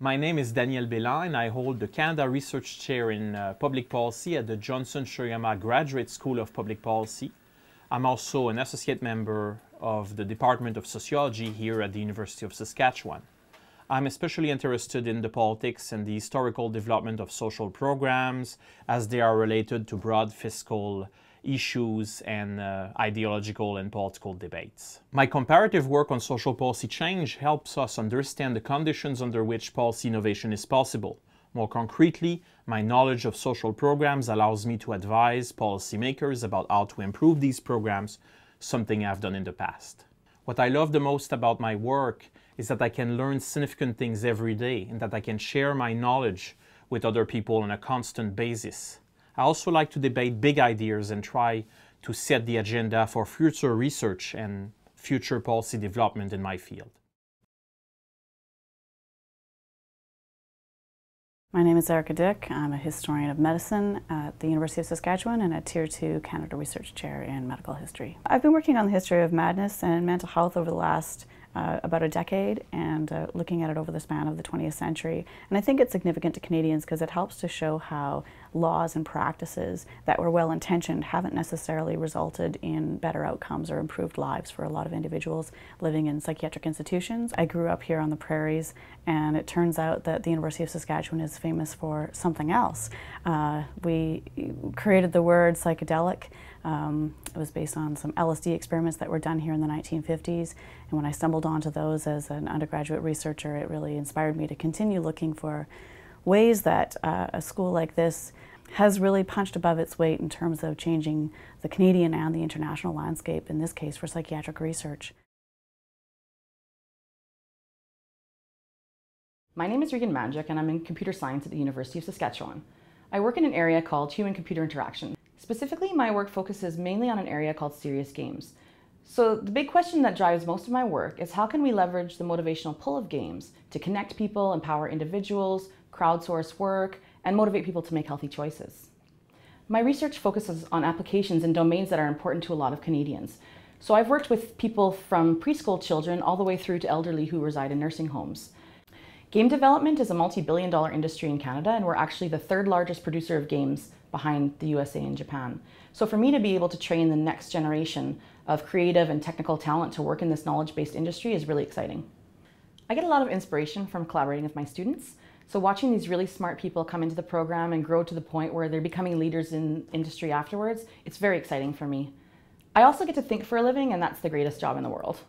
My name is Béland and I hold the Canada Research Chair in Public Policy at the Johnson Shoyama Graduate School of Public Policy. I'm also an associate member of the Department of Sociology here at the University of Saskatchewan. I'm especially interested in the politics and the historical development of social programs as they are related to broad fiscal issues and ideological and political debates. My comparative work on social policy change helps us understand the conditions under which policy innovation is possible. More concretely, my knowledge of social programs allows me to advise policymakers about how to improve these programs, something I've done in the past. What I love the most about my work is that I can learn significant things every day and that I can share my knowledge with other people on a constant basis. I also like to debate big ideas and try to set the agenda for future research and future policy development in my field. My name is Erika Dyck. I'm a historian of medicine at the University of Saskatchewan and a Tier 2 Canada Research Chair in Medical History. I've been working on the history of madness and mental health over the last about a decade and looking at it over the span of the 20th century. And I think it's significant to Canadians because it helps to show how laws and practices that were well-intentioned haven't necessarily resulted in better outcomes or improved lives for a lot of individuals living in psychiatric institutions. I grew up here on the prairies, and it turns out that the University of Saskatchewan is famous for something else. We created the word psychedelic. It was based on some LSD experiments that were done here in the 1950s, and when I stumbled onto those as an undergraduate researcher, it really inspired me to continue looking for ways that a school like this has really punched above its weight in terms of changing the Canadian and the international landscape, in this case for psychiatric research. My name is Regan and I'm in computer science at the University of Saskatchewan. I work in an area called human-computer interaction. Specifically, my work focuses mainly on an area called serious games. So the big question that drives most of my work is how can we leverage the motivational pull of games to connect people, empower individuals, crowdsource work, and motivate people to make healthy choices. My research focuses on applications in domains that are important to a lot of Canadians. So I've worked with people from preschool children all the way through to elderly who reside in nursing homes. Game development is a multi-billion-dollar industry in Canada, and we're actually the third largest producer of games behind the USA and Japan. So for me to be able to train the next generation of creative and technical talent to work in this knowledge-based industry is really exciting. I get a lot of inspiration from collaborating with my students. So watching these really smart people come into the program and grow to the point where they're becoming leaders in industry afterwards, it's very exciting for me. I also get to think for a living, and that's the greatest job in the world.